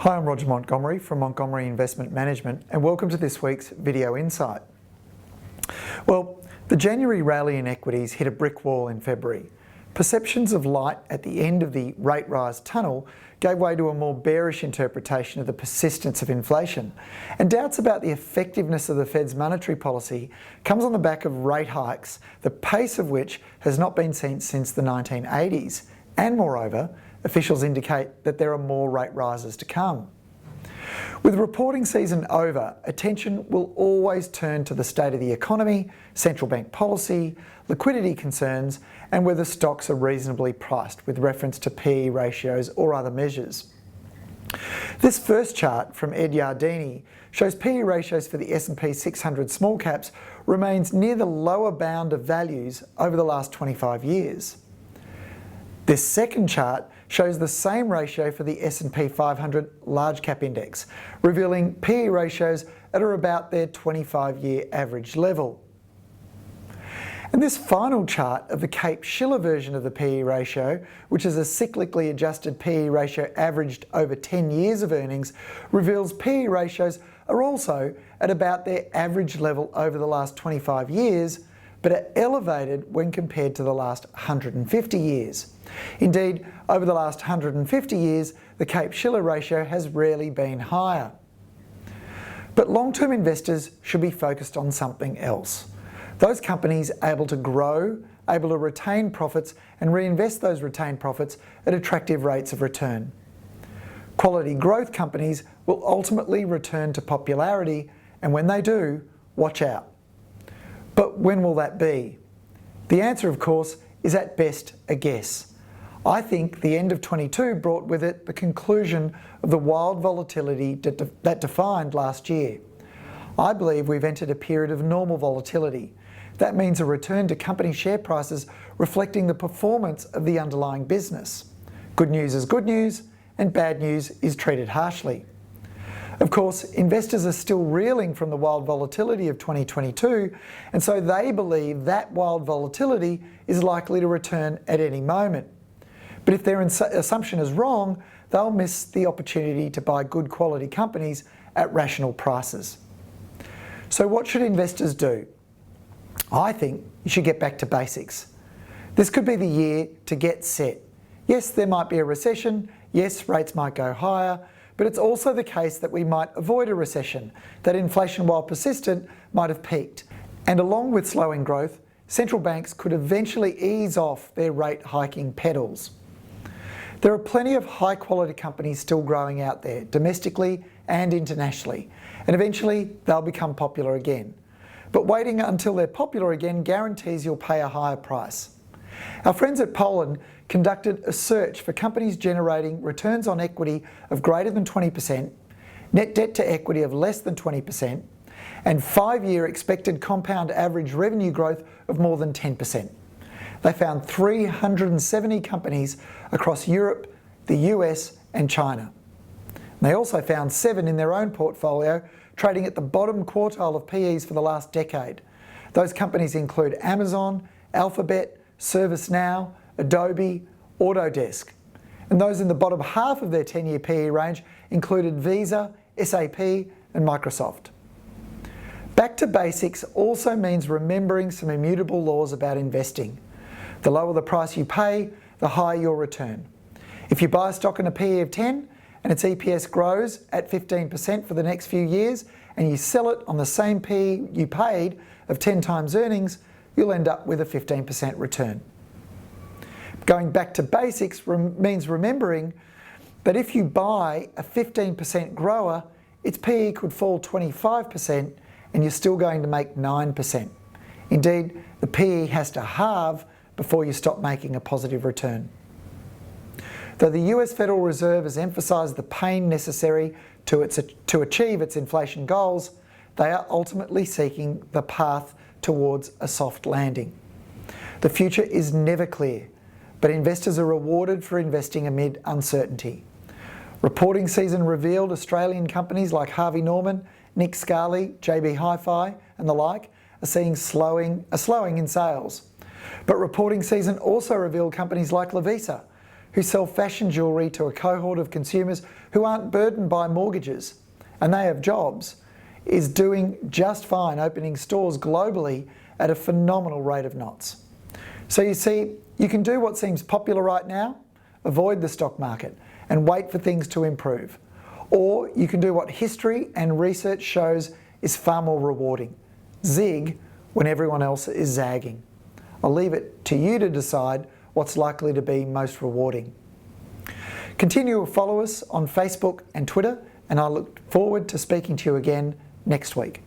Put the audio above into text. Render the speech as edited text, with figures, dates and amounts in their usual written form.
Hi, I'm Roger Montgomery from Montgomery Investment Management, and welcome to this week's Video Insight. Well, the January rally in equities hit a brick wall in February. Perceptions of light at the end of the rate rise tunnel gave way to a more bearish interpretation of the persistence of inflation, and doubts about the effectiveness of the Fed's monetary policy comes on the back of rate hikes, the pace of which has not been seen since the 1980s, and moreover, officials indicate that there are more rate rises to come. With reporting season over, attention will always turn to the state of the economy, central bank policy, liquidity concerns, and whether stocks are reasonably priced with reference to PE ratios or other measures. This first chart from Ed Yardeni shows PE ratios for the S&P 600 small caps remains near the lower bound of values over the last 25 years. This second chart shows the same ratio for the S&P 500 large cap index, revealing PE ratios at or about their 25-year average level. And this final chart of the Cape-Shiller version of the PE ratio, which is a cyclically adjusted PE ratio averaged over 10 years of earnings, reveals PE ratios are also at about their average level over the last 25 years, but are elevated when compared to the last 150 years. Indeed, over the last 150 years, the Cape-Shiller ratio has rarely been higher. But long-term investors should be focused on something else. Those companies able to grow, able to retain profits and reinvest those retained profits at attractive rates of return. Quality growth companies will ultimately return to popularity, and when they do, watch out. But when will that be? The answer, of course, is at best a guess. I think the end of 22 brought with it the conclusion of the wild volatility that defined last year. I believe we've entered a period of normal volatility. That means a return to company share prices reflecting the performance of the underlying business. Good news is good news, and bad news is treated harshly. Of course, investors are still reeling from the wild volatility of 2022, and so they believe that wild volatility is likely to return at any moment. But if their assumption is wrong, they'll miss the opportunity to buy good quality companies at rational prices. So what should investors do? I think you should get back to basics. This could be the year to get set. Yes, there might be a recession. Yes, rates might go higher. But it's also the case that we might avoid a recession, that inflation, while persistent, might have peaked. And along with slowing growth, central banks could eventually ease off their rate hiking pedals. There are plenty of high quality companies still growing out there, domestically and internationally, and eventually they'll become popular again. But waiting until they're popular again guarantees you'll pay a higher price. Our friends at Poland conducted a search for companies generating returns on equity of greater than 20%, net debt to equity of less than 20%, and 5-year expected compound average revenue growth of more than 10%. They found 370 companies across Europe, the US and China. They also found 7 in their own portfolio trading at the bottom quartile of PEs for the last decade. Those companies include Amazon, Alphabet, ServiceNow, Adobe, Autodesk. And those in the bottom half of their 10-year PE range included Visa, SAP and Microsoft. Back to basics also means remembering some immutable laws about investing. The lower the price you pay, the higher your return. If you buy a stock in a PE of 10 and its EPS grows at 15% for the next few years and you sell it on the same PE you paid of 10 times earnings, you'll end up with a 15% return. Going back to basics means remembering that if you buy a 15% grower, its PE could fall 25% and you're still going to make 9%. Indeed, the PE has to halve before you stop making a positive return. Though the US Federal Reserve has emphasised the pain necessary to achieve its inflation goals, they are ultimately seeking the path towards a soft landing. The future is never clear, but investors are rewarded for investing amid uncertainty. Reporting season revealed Australian companies like Harvey Norman, Nick Scali, JB Hi-Fi and the like are seeing a slowing in sales. But reporting season also revealed companies like Lovisa, who sell fashion jewellery to a cohort of consumers who aren't burdened by mortgages and they have jobs, is doing just fine, opening stores globally at a phenomenal rate of knots. So you see, you can do what seems popular right now, avoid the stock market and wait for things to improve. Or you can do what history and research shows is far more rewarding, zig when everyone else is zagging. I'll leave it to you to decide what's likely to be most rewarding. Continue to follow us on Facebook and Twitter, and I look forward to speaking to you again next week.